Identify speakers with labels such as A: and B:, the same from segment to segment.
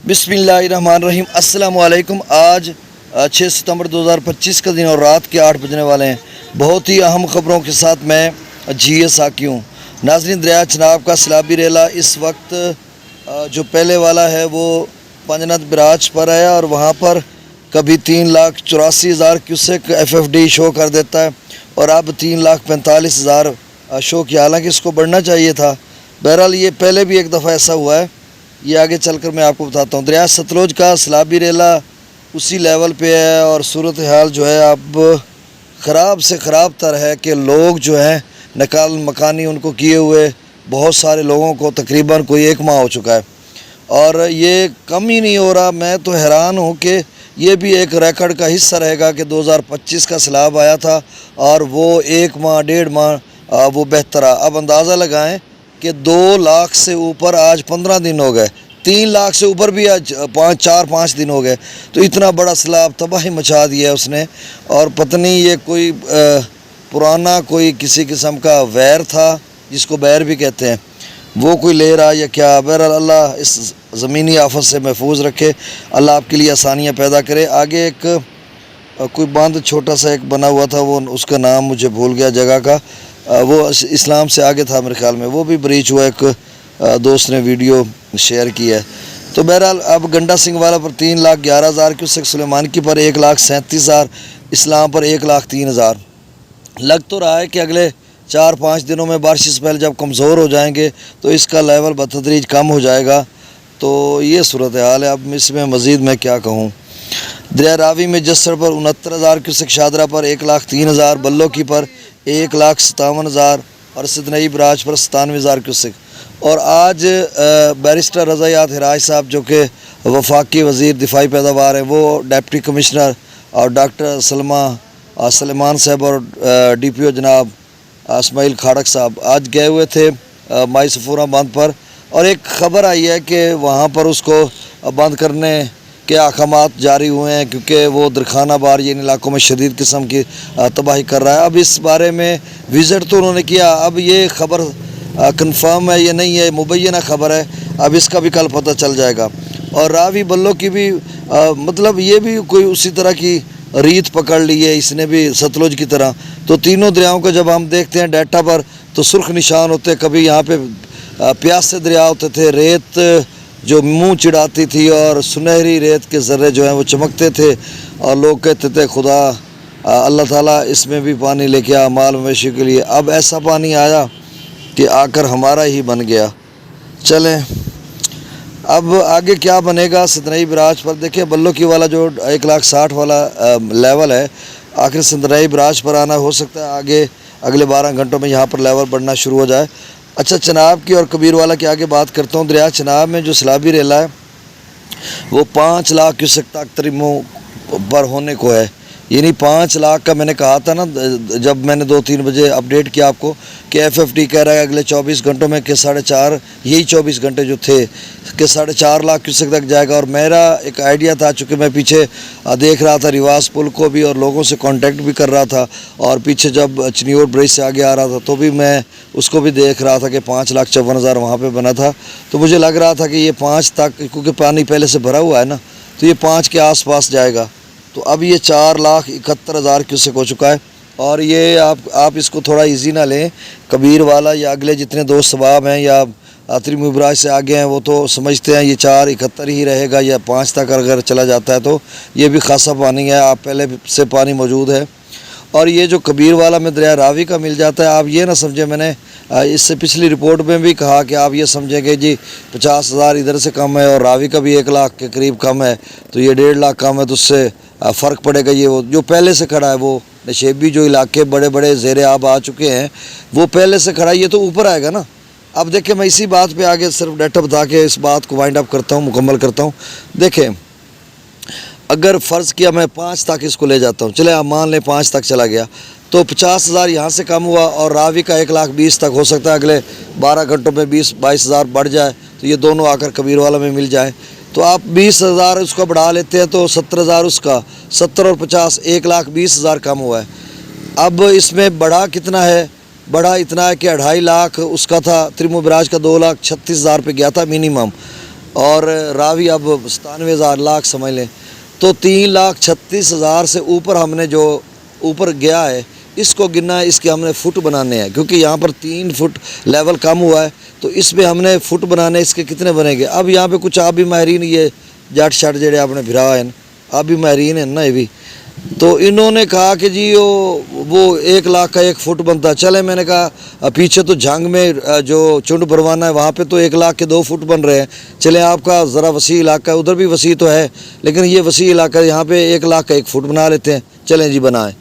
A: बिस्मिल्लाहिर्रहमानिर्रहीम। अस्सलाम वालेकुम। आज 6 सितंबर 2025 का दिन और रात के 8 बजने वाले हैं। बहुत ही अहम ख़बरों के साथ मैं जी साकी हूँ। नाज़रीन, दरिया चनाब का सैलाबी रेला इस वक्त जो पहले वाला है वो पंजनद बराज पर है और वहाँ पर कभी 3,84,000 क्यूसेक FFD शो कर देता है और अब 3,45,000 शो किया। हालांकि इसको बढ़ना चाहिए था। बहरहाल ये पहले भी एक दफ़ा ऐसा हुआ है, ये आगे चलकर मैं आपको बताता हूँ। दरिया सतलुज का सैलाबी रेला उसी लेवल पे है और सूरत हाल जो है अब ख़राब से ख़राब तर है कि लोग जो हैं नकाल मकानी उनको किए हुए बहुत सारे लोगों को तकरीबन कोई 1 माह हो चुका है और ये कम ही नहीं हो रहा। मैं तो हैरान हूँ कि ये भी एक रिकॉर्ड का हिस्सा रहेगा कि 2025 का सैलाब आया था और वो 1 माह 1.5 माह वो बेहतर रहा। अब अंदाज़ा लगाएं कि 2 लाख से ऊपर आज 15 दिन हो गए, 3 लाख से ऊपर भी आज 4-5 दिन हो गए। तो इतना बड़ा सैलाब तबाही मचा दिया है उसने। और पता नहीं ये कोई पुराना कोई किसी किस्म का वैर था जिसको बैर भी कहते हैं, वो कोई ले रहा या क्या। बहरहाल अल्लाह इस ज़मीनी आफत से महफूज रखे, अल्लाह आपके लिए आसानियाँ पैदा करे। आगे एक कोई बांध छोटा सा एक बना हुआ था, वो उसका नाम मुझे भूल गया जगह का, वो इस्लाम से आगे था मेरे ख्याल में, वो भी ब्रीच हुआ। एक दोस्त ने वीडियो शेयर की है। तो बहरहाल अब गंडा सिंह वाला पर 3,11,000 क्यूसेक, सुलेमानकी पर 1,37,000, इस्लाम पर 1,03,000। लग तो रहा है कि अगले 4-5 दिनों में बारिश स्पेल जब कमज़ोर हो जाएंगे तो इसका लेवल बतदरीज कम हो जाएगा। तो ये सूरत हाल है। अब इसमें मज़ीद मैं क्या कहूँ। दरिया रावी में जस्सर पर 69,000 क्यूसेक, शादरा पर 1,03,000, बल्लोकी पर 1,57,000 और सिदनई बराज पर 97,000 क्यूसेक। और आज बैरिस्टर रज़ायात हिराज साहब जो कि वफाकी वज़ीर दिफाई पैदावार हैं, वो डिप्टी कमिश्नर और डॉक्टर सलमान साहब और DPO जनाब इस्माइल खाड़क साहब आज गए हुए थे माई सफूरा बांध पर। और एक ख़बर आई है कि वहाँ पर उसको बंद करने के अहकामात जारी हुए हैं क्योंकि वो दरखाना बार इन इलाकों में शदीद किस्म की तबाही कर रहा है। अब इस बारे में विज़िट तो उन्होंने किया, अब ये ख़बर कंफर्म है या नहीं है, मुबैना ख़बर है, अब इसका भी कल पता चल जाएगा। और रावी बल्लो की भी मतलब ये भी कोई उसी तरह की रीत पकड़ ली है इसने भी सतलुज की तरह। तो तीनों दरियाओं को जब हम देखते हैं डाटा पर तो सुर्ख निशान होते, कभी यहाँ पे प्यासे दरिया होते थे, रेत जो मुंह चिढ़ाती थी और सुनहरी रेत के ज़र्रे जो हैं वो चमकते थे और लोग कहते थे खुदा अल्लाह ताला इसमें भी पानी लेके आ माल मवेशी के लिए। अब ऐसा पानी आया कि आकर हमारा ही बन गया। चलें अब आगे क्या बनेगा। सिदनई बराज पर देखिए बल्लो की वाला जो 1,60,000 वाला लेवल है, आखिर सिदनई बराज पर आना हो सकता है आगे अगले 12 घंटों में यहाँ पर लेवल बढ़ना शुरू हो जाए। अच्छा, चनाब की और कबीर वाला की आगे बात करता हूँ। दरिया चनाब में जो सैलाबी रेला है वो 5 लाख क्यूसेक तक तरीमों पर होने को है, यानी 5 लाख का मैंने कहा था ना जब मैंने 2-3 बजे अपडेट किया आपको कि FFD कह रहा है अगले 24 घंटों में कि 4.5, यही 24 घंटे जो थे कि 4.5 लाख क्यूसेक तक जाएगा। और मेरा एक आइडिया था, चूँकि मैं पीछे देख रहा था रिवास पुल को भी और लोगों से कांटेक्ट भी कर रहा था और पीछे जब चनियोर ब्रिज से आगे आ रहा था तो भी मैं उसको भी देख रहा था कि 5,54,000 वहाँ पर बना था। तो मुझे लग रहा था कि ये 5 तक, क्योंकि पानी पहले से भरा हुआ है ना, तो ये 5 के आस पास जाएगा। तो अब ये 4,71,000 क्यूसेक हो चुका है। और ये आप इसको थोड़ा इजी ना लें। कबीर वाला या अगले जितने दोस्त सबाब हैं या तरीमो बराज से आगे हैं वो तो समझते हैं ये 4,71 ही रहेगा या 5 तक अगर चला जाता है तो ये भी खासा पानी है, आप पहले से पानी मौजूद है। और ये जो कबीर वाला में दरिया रावी का मिल जाता है, आप ये ना समझें, मैंने इससे पिछली रिपोर्ट में भी कहा कि आप ये समझेंगे जी 50,000 इधर से कम है और रावी का भी 1 लाख के करीब कम है तो ये 1.5 लाख कम है, तो उससे फ़र्क पड़ेगा। ये वो जो पहले से खड़ा है, वो नशेबी जो इलाके बड़े बड़े ज़ेर आब आ चुके हैं वो पहले से खड़ा है, ये तो ऊपर आएगा ना। अब देखिए मैं इसी बात पे आगे सिर्फ डाटा बता के इस बात को वाइंड अप करता हूँ, मुकम्मल करता हूँ। देखें, अगर फ़र्ज़ किया मैं 5 तक इसको ले जाता हूँ, चले आप मान लें 5 तक चला गया तो 50,000 यहाँ से कम हुआ और रावी का 1,20,000 तक हो सकता है अगले 12 घंटों में 20-22,000 बढ़ जाए तो ये दोनों आकर कबीर वाला में मिल जाए। तो आप 20,000 उसका बढ़ा लेते हैं तो 70,000 उसका, 70 और 50 1,20,000 कम हुआ है। अब इसमें बढ़ा कितना है, बढ़ा इतना है कि 2.5 लाख उसका था, तरीमो बराज का 2,36,000 पे गया था मिनिमम। اور راوی اب 97,000 لاکھ سمجھ لیں، تو 3,36,000 سے اوپر ہم نے جو اوپر گیا ہے اس کو گننا ہے، اس کے ہم نے فٹ بنانے ہیں، کیونکہ یہاں پر 3 فٹ لیول کم ہوا ہے، تو اس پہ ہم نے فٹ بنانے، اس کے کتنے بنیں گے۔ اب یہاں پہ کچھ آپ بھی ماہرین، یہ جٹ شٹ جڑے آپ نے بھرا ہیں آپ بھی ماہرین ہیں نا، یہ بھی، تو انہوں نے کہا کہ جی وہ 1 لاکھ کا 1 فٹ بنتا ہے۔ چلے میں نے کہا پیچھے تو جھنگ میں جو چنڈ بھروانا ہے وہاں پہ تو 1 لاکھ کے 2 فٹ بن رہے ہیں، چلیں آپ کا ذرا وسیع علاقہ ہے، ادھر بھی وسیع تو ہے لیکن یہ وسیع علاقہ ہے، یہاں پہ 1 لاکھ کا 1 فٹ بنا لیتے ہیں، چلیں جی بنائیں۔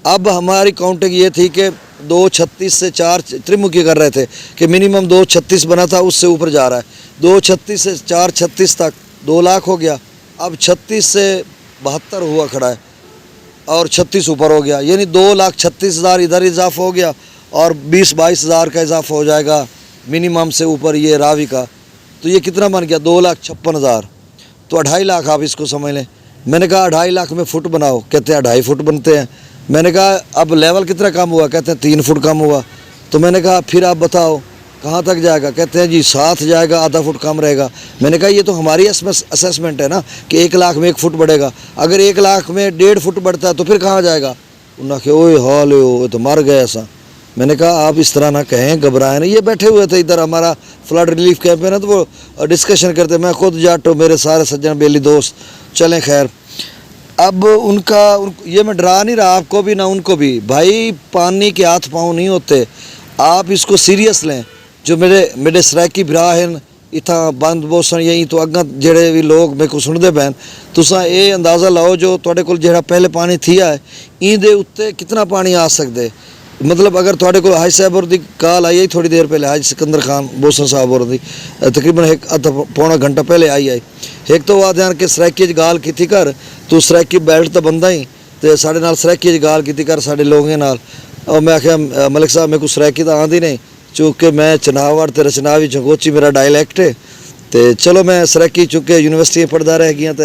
A: اب ہماری کاؤنٹنگ یہ تھی کہ 2,36 سے 4 ترمکھی کر رہے تھے کہ منیمم 2,36 بنا تھا، اس سے اوپر جا رہا ہے، 2,36 سے 4,36 تک 2 لاکھ ہو گیا، اب 36 سے 72 ہوا کھڑا ہے اور 36 اوپر ہو گیا، یعنی 2,36,000 ادھر اضافہ ہو گیا اور 20-22,000 کا اضافہ ہو جائے گا منیمم سے اوپر یہ راوی کا، تو یہ کتنا بن گیا 2,56,000، تو 2.5 لاکھ آپ اس کو سمجھ لیں۔ میں نے کہا 2.5 لاکھ میں فٹ بناؤ، کہتے ہیں 2.5 فٹ بنتے ہیں۔ میں نے کہا اب لیول کتنا کم ہوا، کہتے ہیں 3 فٹ کم ہوا، تو میں نے کہا پھر آپ بتاؤ کہاں تک جائے گا، کہتے ہیں جی 7 جائے گا، آدھا فٹ کم رہے گا۔ میں نے کہا یہ تو ہماری اسیسمنٹ ہے نا کہ 1 لاکھ میں 1 فٹ بڑھے گا، اگر 1 لاکھ میں 1.5 فٹ بڑھتا ہے تو پھر کہاں جائے گا۔ انہوں نے کہا اوئے حال ہو تو مر گئے ایسا۔ میں نے کہا آپ اس طرح نہ کہیں، گھبرائیں نا، یہ بیٹھے ہوئے تھے ادھر ہمارا فلڈ ریلیف کیمپ ہے نا، تو وہ ڈسکشن کرتے، میں خود جاٹو، میرے سارے سجن بیلی دوست، چلیں خیر۔ اب یہ میں ڈرا نہیں رہا آپ کو بھی نہ ان کو بھی، بھائی پانی کے ہاتھ پاؤں نہیں ہوتے، آپ اس کو سیریس لیں۔ جو میرے سرائکی برا ہیں اتنا بند بوسن یہی تو اگاں جڑے بھی لوگ میرے کو سنتے پین، تساں یہ اندازہ لاؤ جو تواڈے کول جہاں پہلے پانی تھیا ہے این دے اتنے کتنا پانی آ سکتے، مطلب اگر تواڈے کول حاج صاحب اور دی کال آئی تھوڑی دیر پہلے، حاج سکندر خان بوسن صاحب اور دی تقریباً 1.5 گھنٹہ پہلے آئی ایک تو وہ آدھے کہ سرائکی گال کی کر تو سرائکی بیلٹ تو بندہ ہی تو سارے نال سرائکی گال کی کر سارے لوگوں نال، اور میں آخیا ملک صاحب میرے کو سرائکی تو آندھی نہیں، چونکہ میں چناوڑ تے رچناوی چنگوچی میرا ڈائلیکٹ ہے، تو چلو میں سرائکی چونکہ یونیورسٹی پڑھتا رہ گیا تو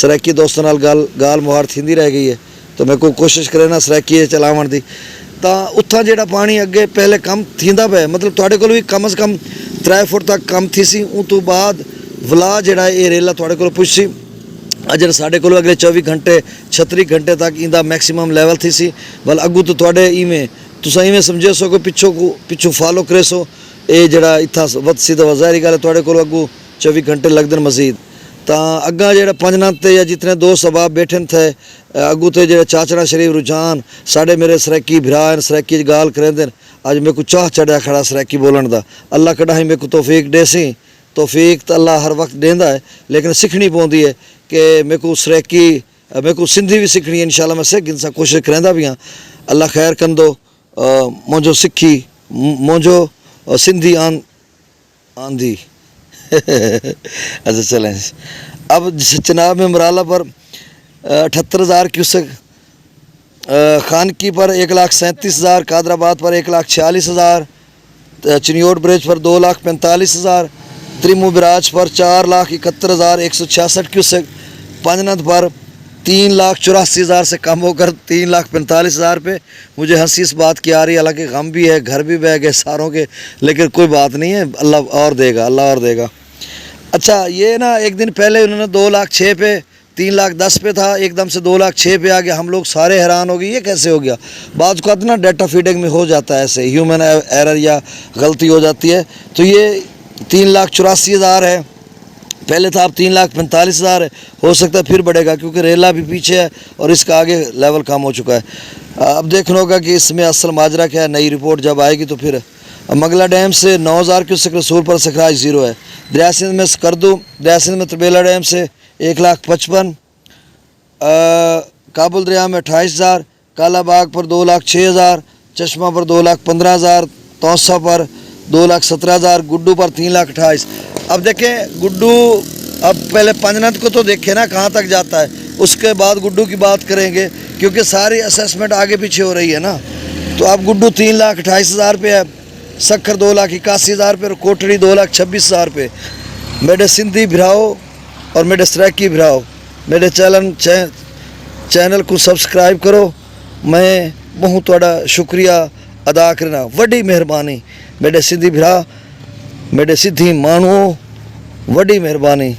A: سرائکی دوستوں نال گال مہار تھیندی رہ گئی ہے، تو میں کو کوشش کرے نا سرائکی چلاون دی، تا اتھا جڑا پانی اگے پہلے کم تھیندا پیا، مطلب تواڈے کول بھی کم از کم 3 فٹ تک کم تھی سی، ان تو بعد ولا جڑا یہ ریلا تواڈے کول پچھ سی، اجر ساڈے کول اگلے 24 گھنٹے 36 گھنٹے تک ایندا میکسیمم لیول تھی سی، ول اگو تو تواڈے ایویں تساں ایویں سمجھے سو کہ پچھوں فالو کرے سو، اے جڑا اتھا ود سیدھا ظاہری گل ہے تواڈے کول اگو 24 گھنٹے لگدن مزید، تا اگاں جڑا پنجنات تے یا جتنے دوست احباب بیٹھن تھے اگو تے جڑا چاچڑا شریف رجحان ساڈے میرے سرائکی بھرا ہیں سرائکی گال کریندے، اج میرے کو چاہ چڑھیا کھڑا سرائکی بولن دا، اللہ کڈاہیں میرے کو توفیق دے سی، توفیق تو اللہ ہر وقت دیندا ہے لیکن سکھنی پوندی ہے کہ میرے کو سرائکی میرے کو سندھی بھی سکھنی ہے، انشاءاللہ میں سکھ انسان کوشش کریندا بھی ہاں، اللہ خیر کندو مونجو سکھی مونجو سندھی آندھی اچھا چلیں۔ اب چناب میں مرالہ پر 78,000 کیوسک، خانکی پر 1,37,000، قادر آباد پر 1,46,000، چنیوٹ برج پر 2,45,000، تریمو براج پر 4,71,166 کیوسک، پانجنت پر 3,84,000 سے کم ہو کر 3,45,000 پہ۔ مجھے ہنسی اس بات کی آ رہی ہے، حالانکہ غم بھی ہے، گھر بھی بہ گئے ساروں کے، لیکن کوئی بات نہیں ہے، اللہ اور دے گا، اللہ اور دے گا۔ اچھا یہ نا ایک دن پہلے انہوں نے 2,06,000 پہ 3,10,000 پہ تھا، ایک دم سے 2,06,000 پہ آ گیا، ہم لوگ سارے حیران ہو گئے یہ کیسے ہو گیا۔ بعض اوقات نا ڈیٹا فیڈنگ میں ہو جاتا ہے ایسے ہیومن ایرر یا غلطی ہو جاتی ہے، تو یہ 3,84,000 ہے، پہلے تھا اب 3,45,000 ہے، ہو سکتا ہے پھر بڑھے گا کیونکہ ریلا بھی پیچھے ہے اور اس کا آگے لیول کم ہو چکا ہے۔ اب دیکھنا ہوگا کہ اس میں اصل ماجرا کیا ہے، نئی رپورٹ جب آئے گی تو پھر۔ مغلہ ڈیم سے 9,000 کیوسک رسول پر سکھراج 0 ہے، دریا سندھ میں سکردو، دریا سندھ میں تربیلا ڈیم سے 1,55,000، کابل دریا میں 28,000، کالا باغ پر 2,06,000، چشمہ پر 2,15,000، توسا پر 2,17,000، گڈو پر 3,28,000۔ اب دیکھیں گڈو، اب پہلے پنجنت کو تو دیکھیں نا کہاں تک جاتا ہے، اس کے بعد گڈو کی بات کریں گے کیونکہ ساری اسیسمنٹ آگے پیچھے ہو رہی ہے نا۔ تو اب گڈو 3,28,000 پہ ہے، سکھر 2,81,000 پہ، کوٹڑی 2,26,000 پہ۔ میرے سندھی بھراؤ اور میرے سرائکی بھراؤ میرے چینل کو سبسکرائب کرو، میں بہت تھوڑا شکریہ ادا کرنا، وڈی مہربانی میرے سندھی بھرا، میرے سندھی مانو वड्डी मेहरबानी।